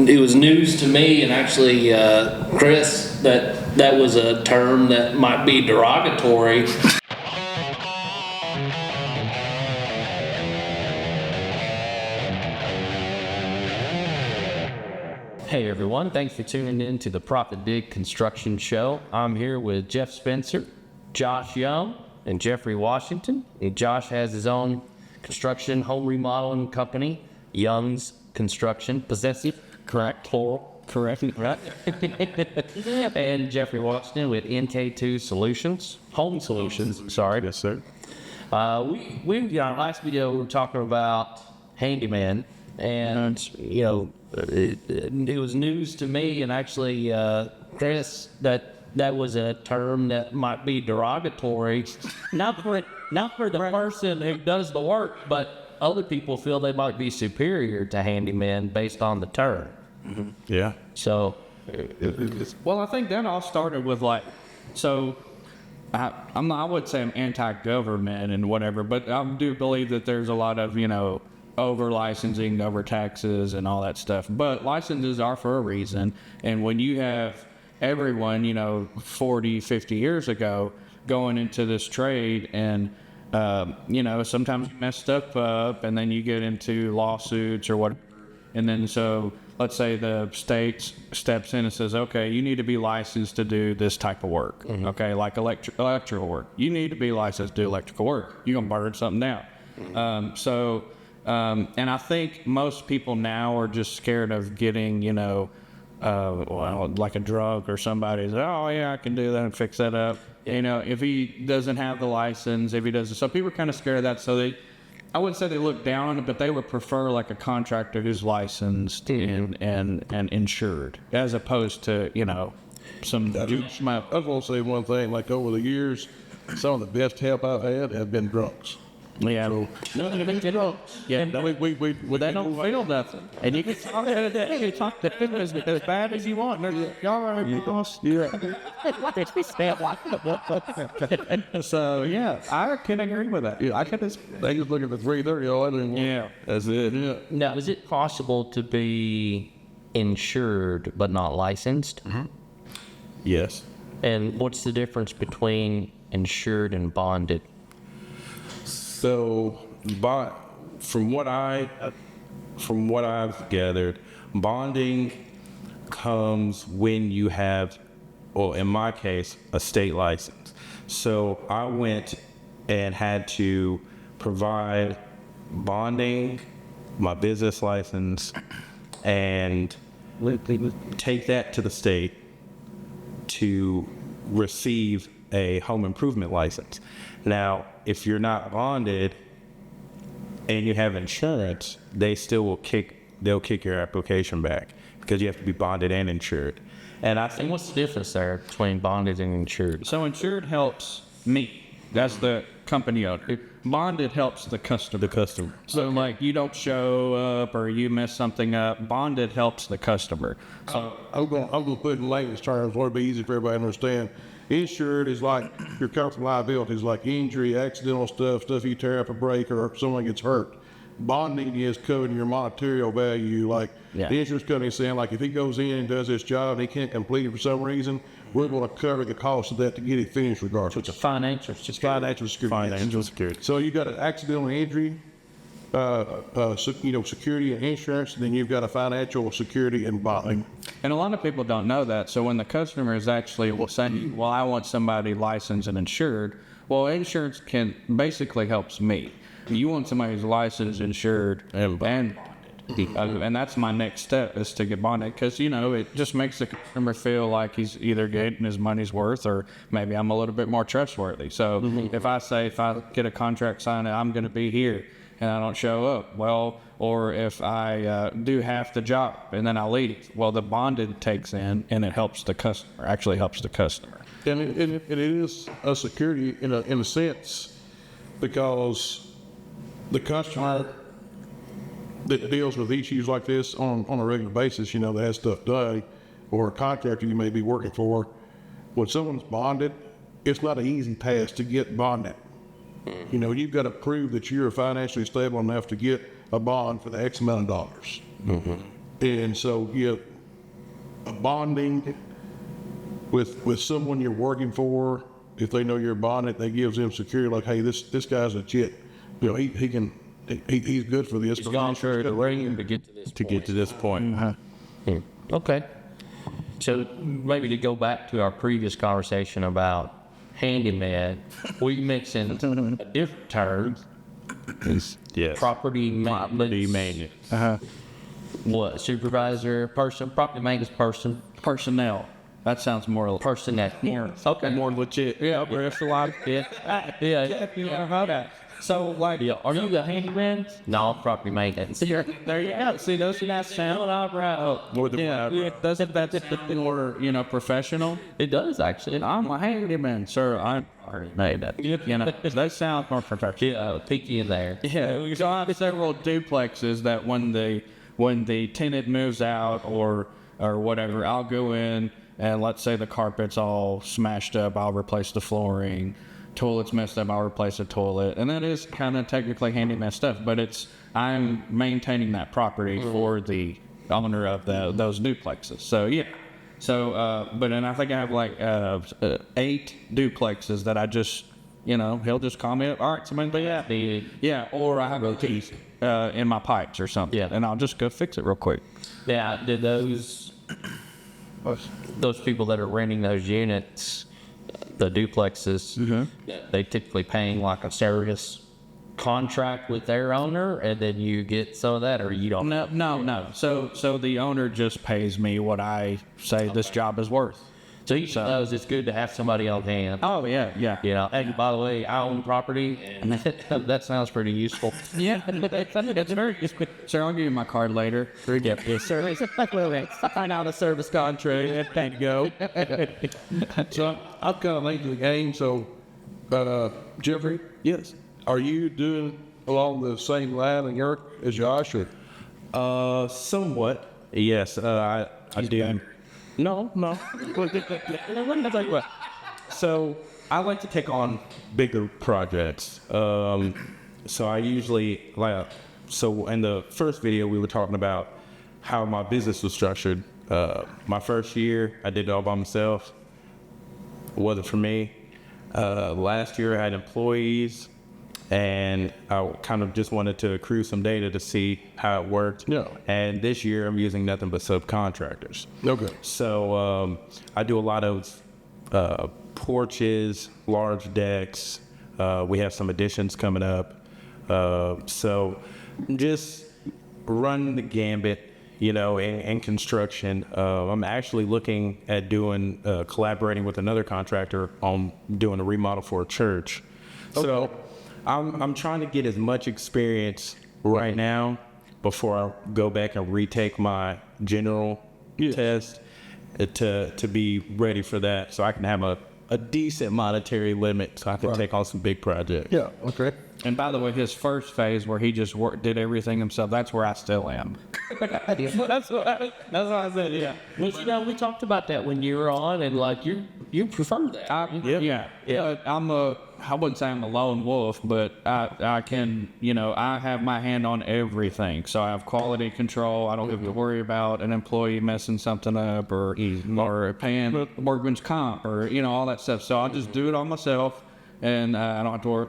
it was news to me, and actually, Chris, that was a term that might be derogatory. Hey everyone, thanks for tuning in to the ProfitDig Construction Show. I'm here with Jeff Spencer, Josh Young, and Jeffrey Washington. And Josh has his own construction home remodeling company, Young's Construction. Possessive? Correct. Plural. Correct. Right. And Jeffrey Washington with NK2 Solutions. Home Solutions, sorry. Yes, sir. In our last video, we were talking about handyman. And, you know, it was news to me, and actually, Chris, that was a term that might be derogatory, not for the person who does the work, but other people feel they might be superior to handyman based on the term. Mm-hmm. Yeah. So, well, I think that all started with I would say I'm anti-government and whatever, but I do believe that there's a lot of, over licensing, over taxes and all that stuff. But licenses are for a reason. And when you have everyone, 40, 50 years ago going into this trade and, sometimes you mess stuff up and then you get into lawsuits or whatever. And then so let's say the state steps in and says, okay, you need to be licensed to do this type of work. Mm-hmm. Okay, like electrical work. You need to be licensed to do electrical work. You're going to burn something down. Mm-hmm. And I think most people now are just scared of getting, like a drug or somebody's, oh yeah, I can do that and fix that up. If he doesn't have the license, if he doesn't, so people are kind of scared of that. So I wouldn't say they look down on it, but they would prefer like a contractor who's licensed and insured, as opposed to, some juice. I was going to say one thing, like over the years, some of the best help I've had have been drunks. Yeah. So, yeah. we they don't feel nothing. And you can talk to them as bad as you want. So, yeah, I can agree with that. Yeah, they just look at the 330. Yeah. That's it. Yeah. now, is it possible to be insured but not licensed? Mm-hmm. Yes. And what's the difference between insured and bonded? So, from what I've gathered, bonding comes when you have, or in my case, a state license. So I went and had to provide bonding, my business license, and take that to the state to receive a home improvement license. Now, if you're not bonded and you have insurance, they still they'll kick your application back because you have to be bonded and insured. And I think what's the difference there between bonded and insured? So insured helps me. That's the company owner. Bonded helps the customer. The customer. So like you don't show up or you mess something up, bonded helps the customer. So I'm gonna put it in layman's terms so it'll be easy for everybody to understand. Insured is like your company liability is like injury, accidental stuff you tear up a brake or someone gets hurt. Bonding is covering your monetary value. Like the insurance company is saying, like if he goes in and does this job and he can't complete it for some reason, we're going to cover the cost of that to get it finished regardless. So it's a financial security. Financial security. So you got an accidental injury, security and insurance, then you've got a financial security and bonding. And a lot of people don't know that. So when the customer is actually saying, well, I want somebody licensed and insured, well, insurance basically helps me. You want somebody who's licensed, insured, and bonded. And that's my next step is to get bonded because, it just makes the customer feel like he's either getting his money's worth or maybe I'm a little bit more trustworthy. So if I get a contract signed, I'm going to be here and I don't show up, well, or if I do half the job and then I leave, well, the bonded takes in and it helps the customer, actually helps the customer. And it is a security in a sense because the customer that deals with issues like this on a regular basis, that has stuff done, or a contractor you may be working for, when someone's bonded, it's not an easy task to get bonded. You've got to prove that you're financially stable enough to get a bond for the X amount of dollars. Mm-hmm. And so, a bonding with someone you're working for, if they know you're bonded, that gives them security. Like, hey, this guy's legit. He's good for this. He's gone through the ring to get to this To get to this point. Okay. So maybe to go back to our previous conversation about handyman, we mentioned a different term. Yes. Property maintenance. What, supervisor, person, property maintenance person, Personnel. That sounds more personnel. Okay. more legit. Yeah, that's a lot. Yeah. So, like, Yeah. Are you the handyman? No, property maintenance. there you go. See, those are that sound opera. Doesn't that more, professional? It does actually. I'm a handyman, sir. I'm already made that. That sounds more professional. Yeah, picky in there. Yeah, so I have several duplexes that when the tenant moves out or whatever, I'll go in and let's say the carpet's all smashed up, I'll replace the flooring. Toilet's messed up, I'll replace the toilet. And that is kind of technically handyman stuff, but I'm maintaining that property for the owner of those duplexes. So yeah. So, but then I think I have like 8 duplexes that I just, he'll just call me up. All right, somebody do that. Yeah, or I have a piece in my pipes or something. Yeah. And I'll just go fix it real quick. Yeah, did those people that are renting those units, the duplexes, they typically paying like a service contract with their owner, and then you get some of that, or you don't? No. So the owner just pays me what I say this job is worth. So he knows it's good to have somebody on hand. Oh yeah. Hey, by the way, I own property, and that sounds pretty useful. Yeah, it's very useful. Sir, I'll give you my card later. Yes, sir. Find out a service contract. There you go. So I'm kind of late to the game. So, Jeffrey, Yes. are you doing along the same line and Eric as Josh? Or? Somewhat. Yes, I do. No. So I like to take on bigger projects. So I usually so in the first video we were talking about how my business was structured. My first year I did it all by myself. It wasn't for me. Last year I had employees, and I kind of just wanted to accrue some data to see how it worked. Yeah. And this year I'm using nothing but subcontractors. Okay. So I do a lot of porches, large decks. We have some additions coming up. So just run the gambit, in construction. I'm actually looking at collaborating with another contractor on doing a remodel for a church. Okay. So I'm trying to get as much experience right now before I go back and retake my general test to be ready for that, so I can have a decent monetary limit so I can take on some big projects. Yeah. Okay. And by the way, his first phase where he just did everything himself, that's where I still am. That's what I said. Yeah. Well, we talked about that when you were on, and like you prefer that. I wouldn't say I'm a lone wolf, but I can, I have my hand on everything. So I have quality control. I don't have to worry about an employee messing something up or paying workman's comp or, all that stuff. So I'll just do it on myself. And I don't have to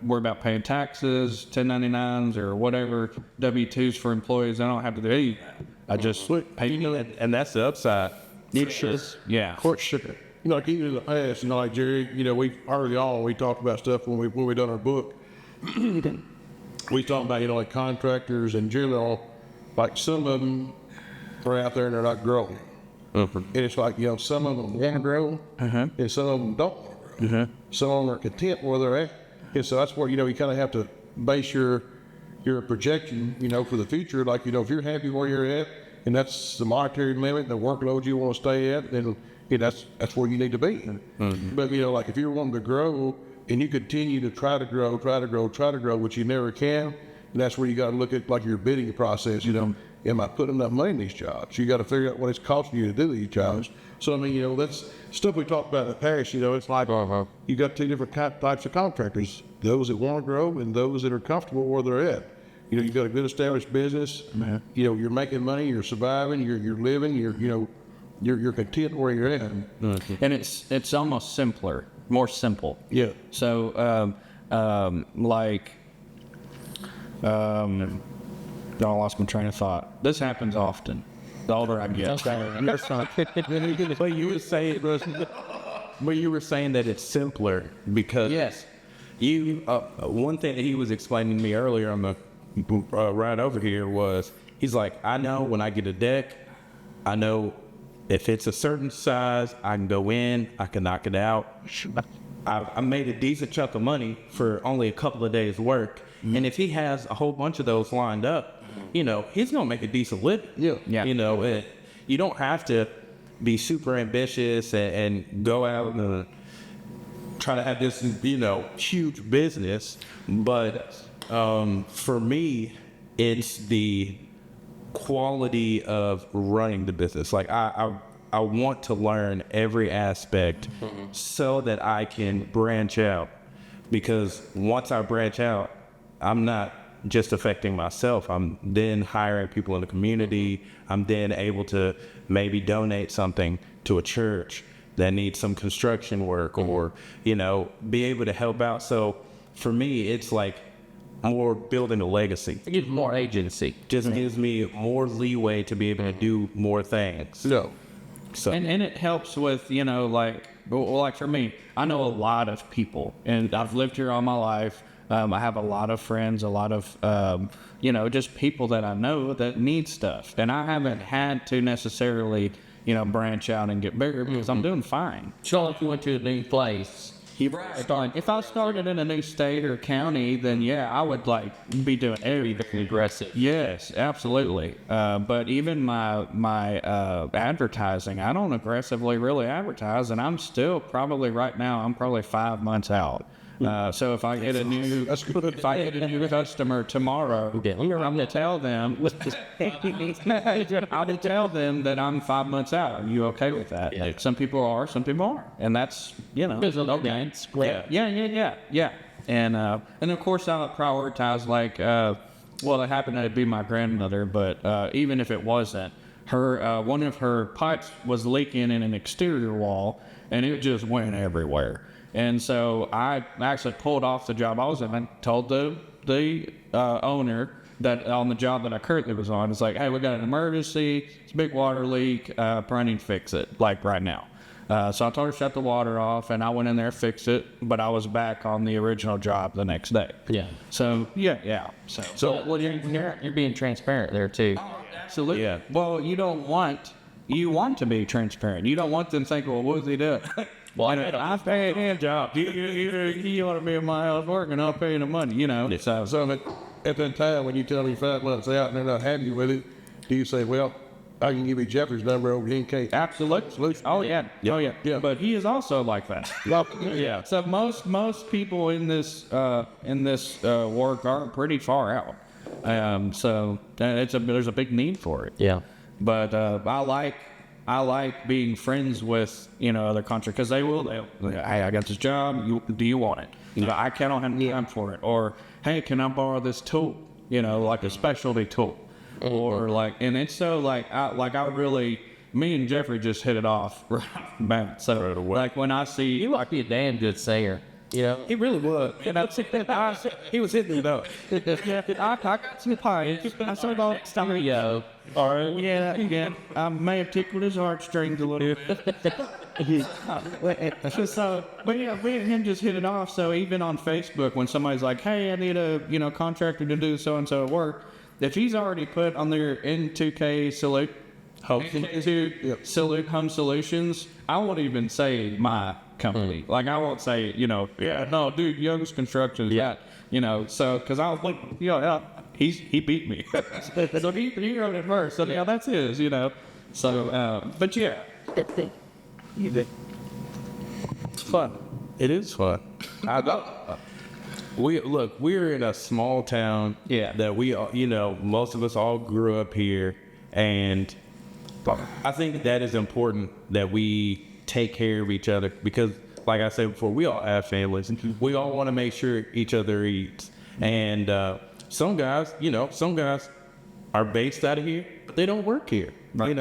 worry about paying taxes, 1099s, or whatever, W-2s for employees. I don't have to do any of that. I just pay. And that's the upside. Yeah. Courtship. Like even in the past, like Jerry, we early on we talked about stuff when we done our book. We talked about like contractors and general, like some of them are out there and they're not growing. And it's like some of them want to grow, and some of them don't want to grow. Some of them are content where they're at, and so that's where you kind of have to base your projection, for the future. Like if you're happy where you're at, and that's the monetary limit, the workload you want to stay at, then that's where you need to be. But like if you're wanting to grow and you continue to try to grow, which you never can, and that's where you got to look at like your bidding process. Am I putting enough money in these jobs? You got to figure out what it's costing you to do these jobs. So that's stuff we talked about in the past. It's like you got 2 different types of contractors: those that want to grow and those that are comfortable where they're at. You know, you got a good established business. You know, you're making money, you're surviving, you're living, you're content where you're at. And it's almost simpler, more simple. Yeah. So, I lost my train of thought. This happens often. The older I get. But you were saying, that it's simpler because Yes. you. One thing that he was explaining to me earlier on the ride over here was he's like, I know when I get a deck, I know if it's a certain size, I can go in, I can knock it out. I made a decent chunk of money for only a couple of days' work. And if he has a whole bunch of those lined up, you know, he's going to make a decent living. Yeah. You know, you don't have to be super ambitious and go out and try to have this, you know, huge business. But for me, it's the quality of running the business. Like I want to learn every aspect so that I can branch out. Because once I branch out, I'm not just affecting myself. I'm then hiring people in the community. I'm then able to maybe donate something to a church that needs some construction work or, you know, be able to help out. So for me, it's like more building a legacy. It gives more agency. Just gives me more leeway to be able to do more things. No. So And it helps with, you know, like for me, I know a lot of people, and I've lived here all my life. I have a lot of friends, a lot of, you know, just people that I know that need stuff. And I haven't had to necessarily, you know, branch out and get bigger because I'm doing fine. So if you went to a new place, If I started in a new state or county, then yeah, I would like be doing everything. aggressive. Yes, absolutely. But even my advertising, I don't aggressively really advertise, and I'm still probably right now, I'm probably 5 months out. So if I get a new customer tomorrow, I'm gonna tell them. I would tell them that I'm 5 months out. Are you okay with that? Yeah. Some people are, some people aren't, and that's, you know. Okay. Yeah. And of course I prioritize like, well, it happened to be my grandmother, but even if it wasn't, her one of her pipes was leaking in an exterior wall, and it just went everywhere. And so I actually pulled off the job I was in and told the owner that on the job that I currently was on, it's like, hey, we got an emergency, it's a big water leak, I need to fix it, like right now. So I told her to shut the water off, and I went in there, fixed it, but I was back on the original job the next day. Yeah. So, yeah. So Well, you're being transparent there too. absolutely. Yeah. Well, you want to be transparent. You don't want them to think, well, what's he doing? Well, I pay a hand job. You ought to be in my house working, I'll pay you the money, you know. So at that time, when you tell me 5 months out and they're not happy with it, do you say, well, I can give you Jeffrey's number over here in case? Absolutely. Oh yeah. Yeah. But he is also like that. Yeah. So most people in this work are pretty far out. So there's a big need for it. Yeah. But I like being friends with, you know, other contractors, because they'll hey, I got this job, do you want it? You know, I cannot have time for it. Or, hey, can I borrow this tool? You know, like a specialty tool. Or like, and it's so like I really, me and Jeffrey just hit it off right off the bat. So like when I see, You must be a damn good singer. You know. he really was. you know, He was hitting it up. I got some pipes. I started all stereo. All right. Yeah. I may have tickled his heartstrings a little bit. So, but yeah, we and him just hit it off. So even on Facebook, when somebody's like, "Hey, I need a contractor to do so and so work," if he's already put on their N2K Salute Salute Home Solutions, I won't even say my company. Like I won't say, no, dude, Young's Construction. Yeah, so because I was like, he beat me. So he wrote it first. So yeah, that's his. So, but yeah. It's fun. It is fun. We're in a small town. Yeah. That we all, most of us all grew up here, and I think that is important that we take care of each other because, like I said before, we all have families. We all want to make sure each other eats, and some guys, some guys are based out of here, but they don't work here. Right.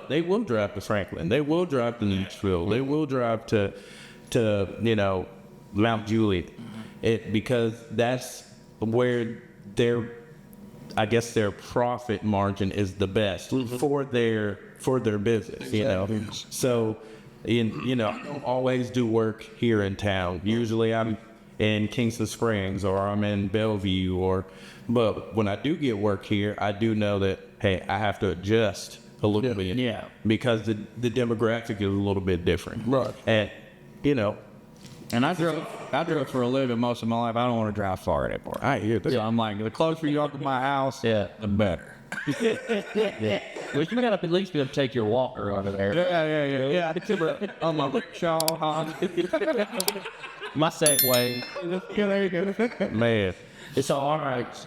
They will drive to Franklin. They will drive to Nashville. They will drive to Mount Juliet. Because that's where their profit margin is the best for their business. So, I don't always do work here in town. Usually I'm in Kingston Springs or I'm in Bellevue but when I do get work here, I do know that, hey, I have to adjust a little bit. Yeah. Because the demographic is a little bit different. Right. And, And I drove for a living most of my life. I don't want to drive far anymore. I hear that. So I'm like, the closer you are to my house, the better. Well, you gotta at least be able to take your walker over there. Yeah. On my rickshaw, My Segway. Yeah, there you go. Man. It's all right.